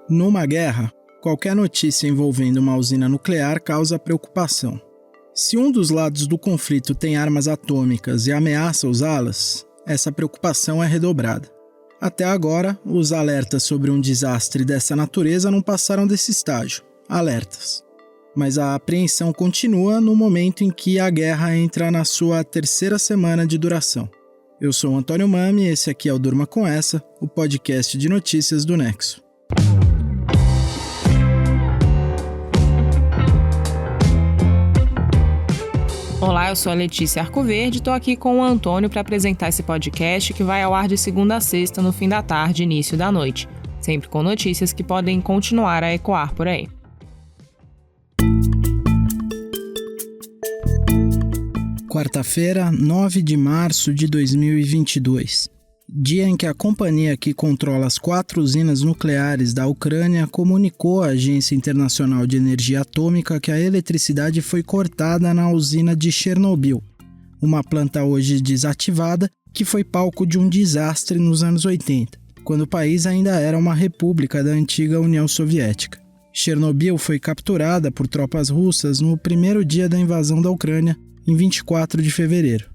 Numa guerra, qualquer notícia envolvendo uma usina nuclear causa preocupação. Se um dos lados do conflito tem armas atômicas e ameaça usá-las, essa preocupação é redobrada. Até agora, os alertas sobre um desastre dessa natureza não passaram desse estágio, alertas. Mas a apreensão continua no momento em que a guerra entra na sua 3ª semana de duração. Eu sou o Antônio Mami e esse aqui é o Durma Com Essa, o podcast de notícias do Nexo. Olá, eu sou a Letícia Arcoverde e estou aqui com o Antônio para apresentar esse podcast que vai ao ar de segunda a sexta no fim da tarde e início da noite, sempre com notícias que podem continuar a ecoar por aí. Quarta-feira, 9 de março de 2022. Dia em que a companhia que controla as 4 usinas nucleares da Ucrânia comunicou à Agência Internacional de Energia Atômica que a eletricidade foi cortada na usina de Chernobyl, uma planta hoje desativada que foi palco de um desastre nos anos 80, quando o país ainda era uma república da antiga União Soviética. Chernobyl foi capturada por tropas russas no primeiro dia da invasão da Ucrânia, em 24 de fevereiro.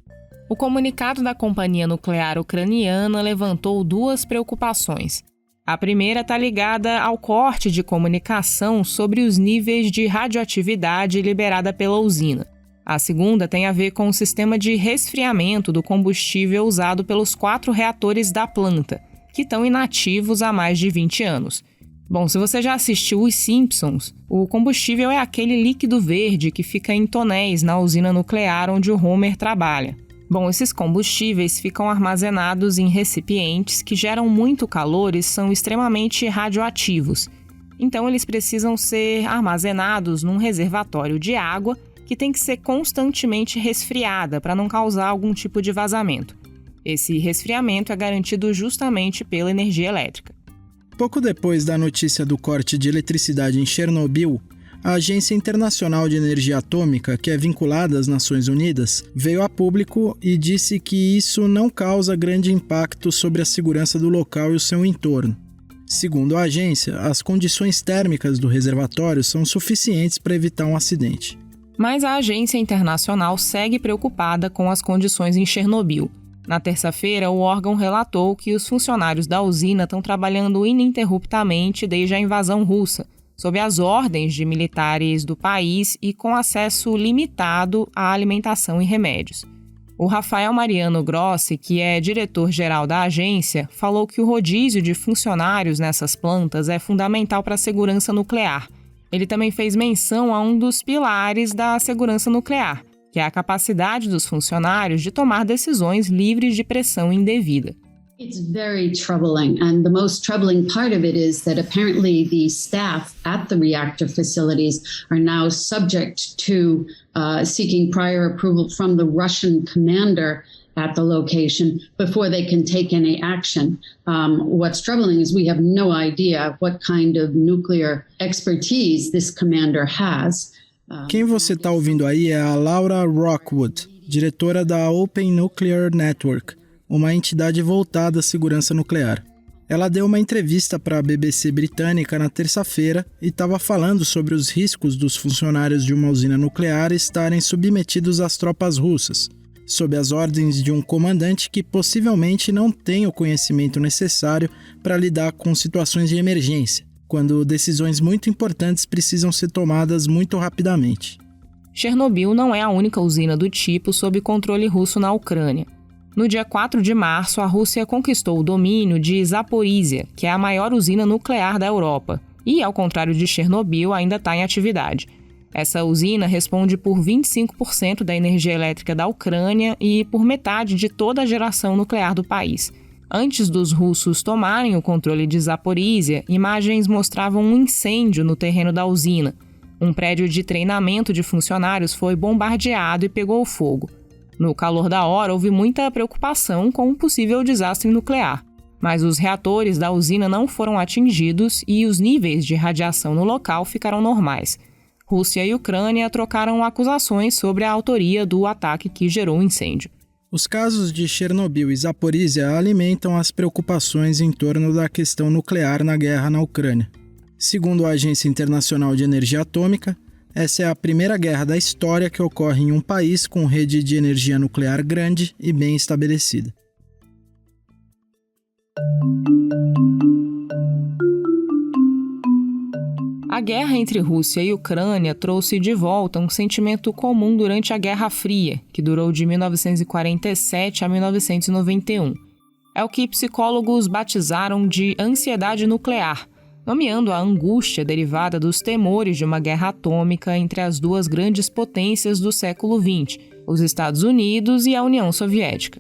O comunicado da companhia nuclear ucraniana levantou 2 preocupações. A primeira está ligada ao corte de comunicação sobre os níveis de radioatividade liberada pela usina. A segunda tem a ver com o sistema de resfriamento do combustível usado pelos 4 reatores da planta, que estão inativos há mais de 20 anos. Bom, se você já assistiu Os Simpsons, o combustível é aquele líquido verde que fica em tonéis na usina nuclear onde o Homer trabalha. Bom, esses combustíveis ficam armazenados em recipientes que geram muito calor e são extremamente radioativos. Então, eles precisam ser armazenados num reservatório de água que tem que ser constantemente resfriada para não causar algum tipo de vazamento. Esse resfriamento é garantido justamente pela energia elétrica. Pouco depois da notícia do corte de eletricidade em Chernobyl, a Agência Internacional de Energia Atômica, que é vinculada às Nações Unidas, veio a público e disse que isso não causa grande impacto sobre a segurança do local e o seu entorno. Segundo a agência, as condições térmicas do reservatório são suficientes para evitar um acidente. Mas a agência internacional segue preocupada com as condições em Chernobyl. Na terça-feira, o órgão relatou que os funcionários da usina estão trabalhando ininterruptamente desde a invasão russa, sob as ordens de militares do país e com acesso limitado à alimentação e remédios. O Rafael Mariano Grossi, que é diretor-geral da agência, falou que o rodízio de funcionários nessas plantas é fundamental para a segurança nuclear. Ele também fez menção a um dos pilares da segurança nuclear, que é a capacidade dos funcionários de tomar decisões livres de pressão indevida. It's very troubling, and the most troubling part of it is that apparently the staff at the reactor facilities are now subject to seeking prior approval from the Russian commander at the location before they can take any action. What's troubling is we have no idea what kind of nuclear expertise this commander has. Quem você está ouvindo aí é a Laura Rockwood, diretora da Open Nuclear Network, uma entidade voltada à segurança nuclear. Ela deu uma entrevista para a BBC britânica na terça-feira e estava falando sobre os riscos dos funcionários de uma usina nuclear estarem submetidos às tropas russas, sob as ordens de um comandante que possivelmente não tem o conhecimento necessário para lidar com situações de emergência, quando decisões muito importantes precisam ser tomadas muito rapidamente. Chernobyl não é a única usina do tipo sob controle russo na Ucrânia. No dia 4 de março, a Rússia conquistou o domínio de Zaporizhia, que é a maior usina nuclear da Europa, e, ao contrário de Chernobyl, ainda está em atividade. Essa usina responde por 25% da energia elétrica da Ucrânia e por metade de toda a geração nuclear do país. Antes dos russos tomarem o controle de Zaporizhia, imagens mostravam um incêndio no terreno da usina. Um prédio de treinamento de funcionários foi bombardeado e pegou fogo. No calor da hora, houve muita preocupação com um possível desastre nuclear, mas os reatores da usina não foram atingidos e os níveis de radiação no local ficaram normais. Rússia e Ucrânia trocaram acusações sobre a autoria do ataque que gerou o incêndio. Os casos de Chernobyl e Zaporizhia alimentam as preocupações em torno da questão nuclear na guerra na Ucrânia. Segundo a Agência Internacional de Energia Atômica, essa é a primeira guerra da história que ocorre em um país com rede de energia nuclear grande e bem estabelecida. A guerra entre Rússia e Ucrânia trouxe de volta um sentimento comum durante a Guerra Fria, que durou de 1947 a 1991. É o que psicólogos batizaram de ansiedade nuclear, nomeando a angústia derivada dos temores de uma guerra atômica entre as duas grandes potências do século XX, os Estados Unidos e a União Soviética.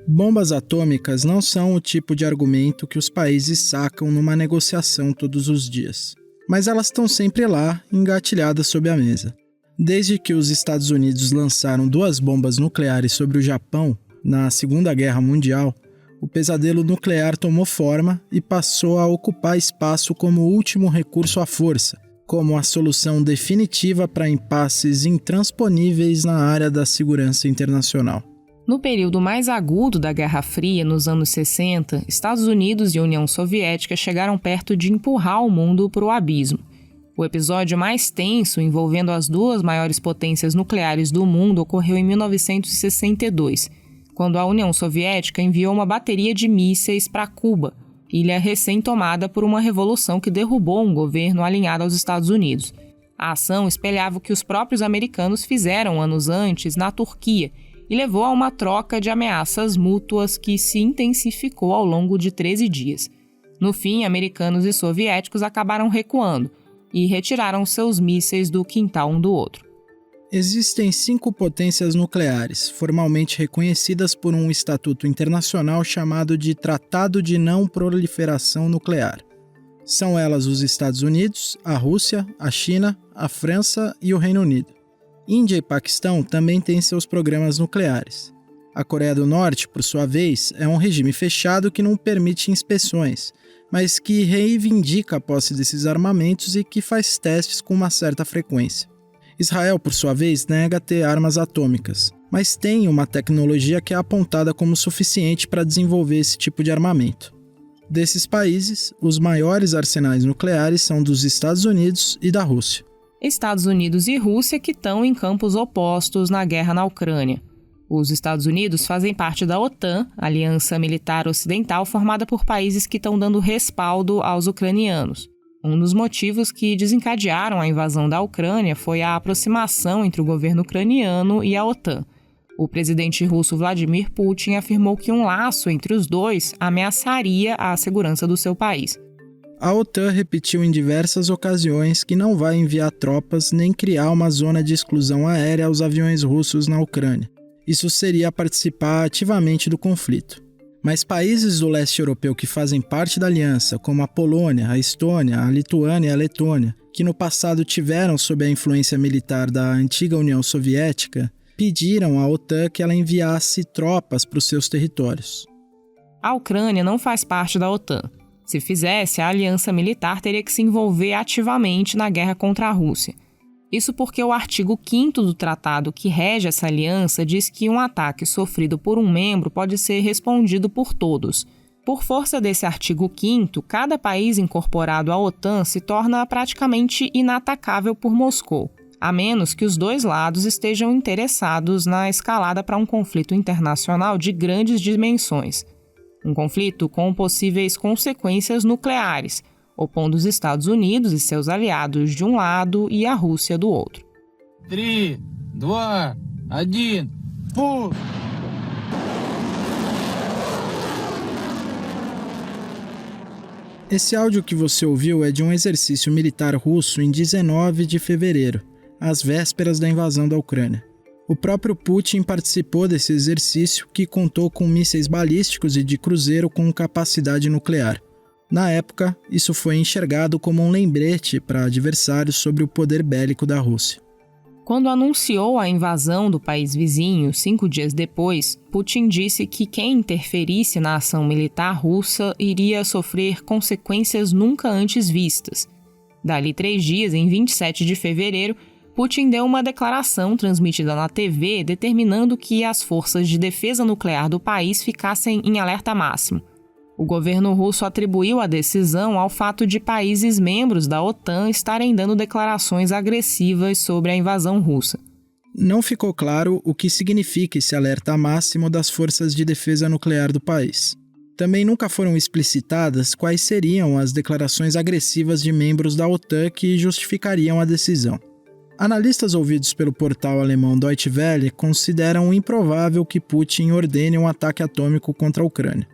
Bombas atômicas não são o tipo de argumento que os países sacam numa negociação todos os dias. Mas elas estão sempre lá, engatilhadas sob a mesa. Desde que os Estados Unidos lançaram 2 bombas nucleares sobre o Japão, na Segunda Guerra Mundial, o pesadelo nuclear tomou forma e passou a ocupar espaço como último recurso à força, como a solução definitiva para impasses intransponíveis na área da segurança internacional. No período mais agudo da Guerra Fria, nos anos 60, Estados Unidos e União Soviética chegaram perto de empurrar o mundo para o abismo. O episódio mais tenso envolvendo as 2 maiores potências nucleares do mundo ocorreu em 1962, quando a União Soviética enviou uma bateria de mísseis para Cuba, ilha recém-tomada por uma revolução que derrubou um governo alinhado aos Estados Unidos. A ação espelhava o que os próprios americanos fizeram anos antes na Turquia, e levou a uma troca de ameaças mútuas que se intensificou ao longo de 13 dias. No fim, americanos e soviéticos acabaram recuando e retiraram seus mísseis do quintal um do outro. Existem 5 potências nucleares, formalmente reconhecidas por um estatuto internacional chamado de Tratado de Não Proliferação Nuclear. São elas os Estados Unidos, a Rússia, a China, a França e o Reino Unido. Índia e Paquistão também têm seus programas nucleares. A Coreia do Norte, por sua vez, é um regime fechado que não permite inspeções, mas que reivindica a posse desses armamentos e que faz testes com uma certa frequência. Israel, por sua vez, nega ter armas atômicas, mas tem uma tecnologia que é apontada como suficiente para desenvolver esse tipo de armamento. Desses países, os maiores arsenais nucleares são dos Estados Unidos e da Rússia. Estados Unidos e Rússia que estão em campos opostos na guerra na Ucrânia. Os Estados Unidos fazem parte da OTAN, aliança militar ocidental formada por países que estão dando respaldo aos ucranianos. Um dos motivos que desencadearam a invasão da Ucrânia foi a aproximação entre o governo ucraniano e a OTAN. O presidente russo Vladimir Putin afirmou que um laço entre os dois ameaçaria a segurança do seu país. A OTAN repetiu em diversas ocasiões que não vai enviar tropas nem criar uma zona de exclusão aérea aos aviões russos na Ucrânia. Isso seria participar ativamente do conflito. Mas países do leste europeu que fazem parte da aliança, como a Polônia, a Estônia, a Lituânia e a Letônia, que no passado tiveram sob a influência militar da antiga União Soviética, pediram à OTAN que ela enviasse tropas para os seus territórios. A Ucrânia não faz parte da OTAN. Se fizesse, a aliança militar teria que se envolver ativamente na guerra contra a Rússia. Isso porque o artigo 5º do tratado que rege essa aliança diz que um ataque sofrido por um membro pode ser respondido por todos. Por força desse artigo 5º, cada país incorporado à OTAN se torna praticamente inatacável por Moscou, a menos que os 2 lados estejam interessados na escalada para um conflito internacional de grandes dimensões. Um conflito com possíveis consequências nucleares, opondo os Estados Unidos e seus aliados de um lado e a Rússia do outro. 3, 2, 1, pum! Esse áudio que você ouviu é de um exercício militar russo em 19 de fevereiro, às vésperas da invasão da Ucrânia. O próprio Putin participou desse exercício, que contou com mísseis balísticos e de cruzeiro com capacidade nuclear. Na época, isso foi enxergado como um lembrete para adversários sobre o poder bélico da Rússia. Quando anunciou a invasão do país vizinho, 5 dias depois, Putin disse que quem interferisse na ação militar russa iria sofrer consequências nunca antes vistas. Dali 3 dias, em 27 de fevereiro, Putin deu uma declaração transmitida na TV determinando que as forças de defesa nuclear do país ficassem em alerta máximo. O governo russo atribuiu a decisão ao fato de países membros da OTAN estarem dando declarações agressivas sobre a invasão russa. Não ficou claro o que significa esse alerta máximo das forças de defesa nuclear do país. Também nunca foram explicitadas quais seriam as declarações agressivas de membros da OTAN que justificariam a decisão. Analistas ouvidos pelo portal alemão Deutsche Welle consideram improvável que Putin ordene um ataque atômico contra a Ucrânia.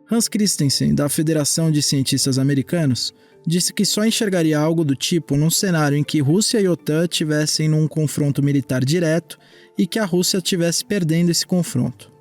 Hans Christensen, da Federação de Cientistas Americanos, disse que só enxergaria algo do tipo num cenário em que Rússia e OTAN estivessem num confronto militar direto e que a Rússia estivesse perdendo esse confronto.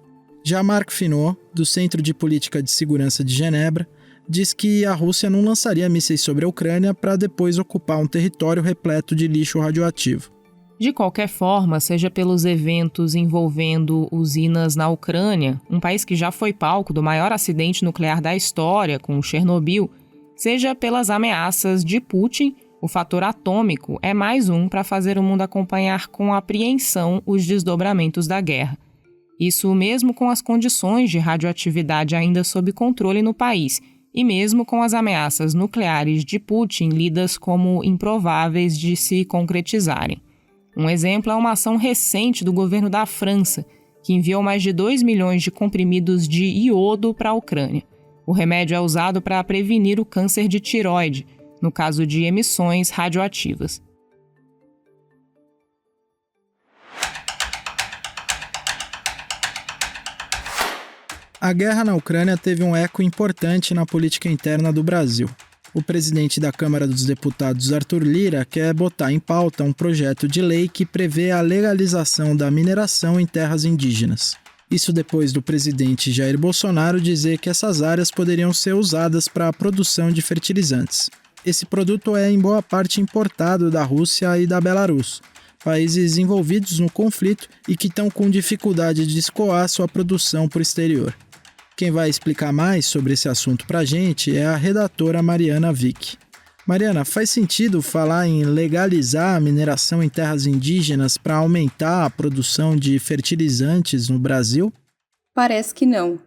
Já Marc Finot, do Centro de Política de Segurança de Genebra, diz que a Rússia não lançaria mísseis sobre a Ucrânia para depois ocupar um território repleto de lixo radioativo. De qualquer forma, seja pelos eventos envolvendo usinas na Ucrânia, um país que já foi palco do maior acidente nuclear da história, com Chernobyl, seja pelas ameaças de Putin, o fator atômico é mais um para fazer o mundo acompanhar com apreensão os desdobramentos da guerra. Isso mesmo com as condições de radioatividade ainda sob controle no país, e mesmo com as ameaças nucleares de Putin lidas como improváveis de se concretizarem. Um exemplo é uma ação recente do governo da França, que enviou mais de 2 milhões de comprimidos de iodo para a Ucrânia. O remédio é usado para prevenir o câncer de tireoide, no caso de emissões radioativas. A guerra na Ucrânia teve um eco importante na política interna do Brasil. O presidente da Câmara dos Deputados, Arthur Lira, quer botar em pauta um projeto de lei que prevê a legalização da mineração em terras indígenas. Isso depois do presidente Jair Bolsonaro dizer que essas áreas poderiam ser usadas para a produção de fertilizantes. Esse produto é em boa parte importado da Rússia e da Belarus, países envolvidos no conflito e que estão com dificuldade de escoar sua produção para o exterior. Quem vai explicar mais sobre esse assunto para a gente é a redatora Mariana Vick. Mariana, faz sentido falar em legalizar a mineração em terras indígenas para aumentar a produção de fertilizantes no Brasil? Parece que não.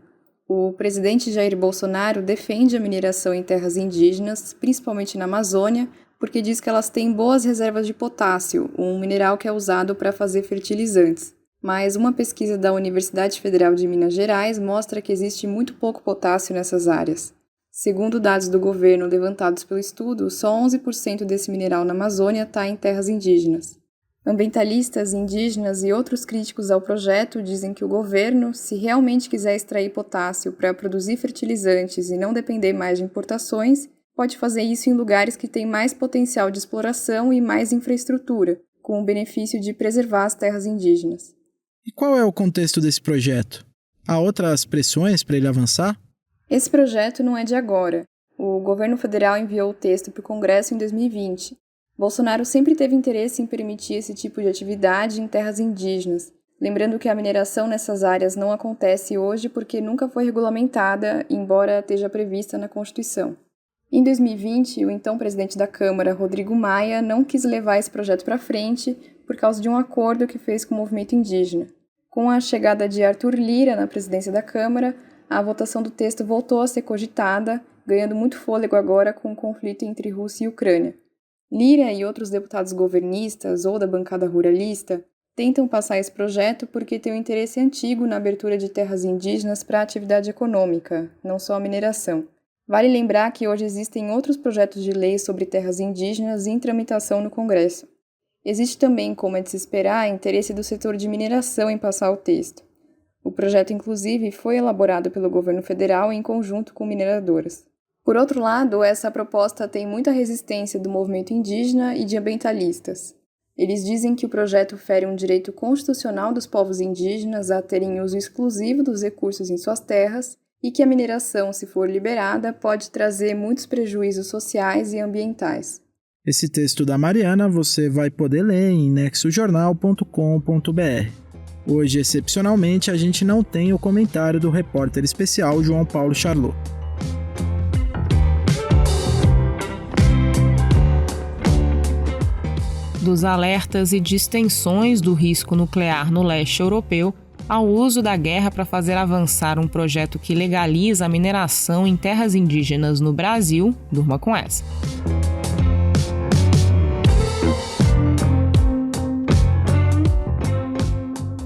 O presidente Jair Bolsonaro defende a mineração em terras indígenas, principalmente na Amazônia, porque diz que elas têm boas reservas de potássio, um mineral que é usado para fazer fertilizantes. Mas uma pesquisa da Universidade Federal de Minas Gerais mostra que existe muito pouco potássio nessas áreas. Segundo dados do governo levantados pelo estudo, só 11% desse mineral na Amazônia está em terras indígenas. Ambientalistas, indígenas e outros críticos ao projeto dizem que o governo, se realmente quiser extrair potássio para produzir fertilizantes e não depender mais de importações, pode fazer isso em lugares que têm mais potencial de exploração e mais infraestrutura, com o benefício de preservar as terras indígenas. E qual é o contexto desse projeto? Há outras pressões para ele avançar? Esse projeto não é de agora. O governo federal enviou o texto para o Congresso em 2020. Bolsonaro sempre teve interesse em permitir esse tipo de atividade em terras indígenas, lembrando que a mineração nessas áreas não acontece hoje porque nunca foi regulamentada, embora esteja prevista na Constituição. Em 2020, o então presidente da Câmara, Rodrigo Maia, não quis levar esse projeto para frente por causa de um acordo que fez com o movimento indígena. Com a chegada de Arthur Lira na presidência da Câmara, a votação do texto voltou a ser cogitada, ganhando muito fôlego agora com o conflito entre Rússia e Ucrânia. Lira e outros deputados governistas ou da bancada ruralista tentam passar esse projeto porque tem um interesse antigo na abertura de terras indígenas para a atividade econômica, não só a mineração. Vale lembrar que hoje existem outros projetos de lei sobre terras indígenas em tramitação no Congresso. Existe também, como é de se esperar, interesse do setor de mineração em passar o texto. O projeto, inclusive, foi elaborado pelo governo federal em conjunto com mineradoras. Por outro lado, essa proposta tem muita resistência do movimento indígena e de ambientalistas. Eles dizem que o projeto fere um direito constitucional dos povos indígenas a terem uso exclusivo dos recursos em suas terras e que a mineração, se for liberada, pode trazer muitos prejuízos sociais e ambientais. Esse texto da Mariana você vai poder ler em nexojornal.com.br. Hoje, excepcionalmente, a gente não tem o comentário do repórter especial João Paulo Charlot. Dos alertas e distensões do risco nuclear no leste europeu, ao uso da guerra para fazer avançar um projeto que legaliza a mineração em terras indígenas no Brasil, durma com essa.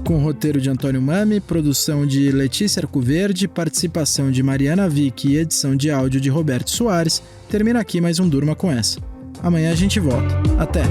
Com roteiro de Antônio Mami, produção de Letícia Arcoverde, participação de Mariana Vick e edição de áudio de Roberto Soares, termina aqui mais um Durma com essa. Amanhã a gente volta. Até!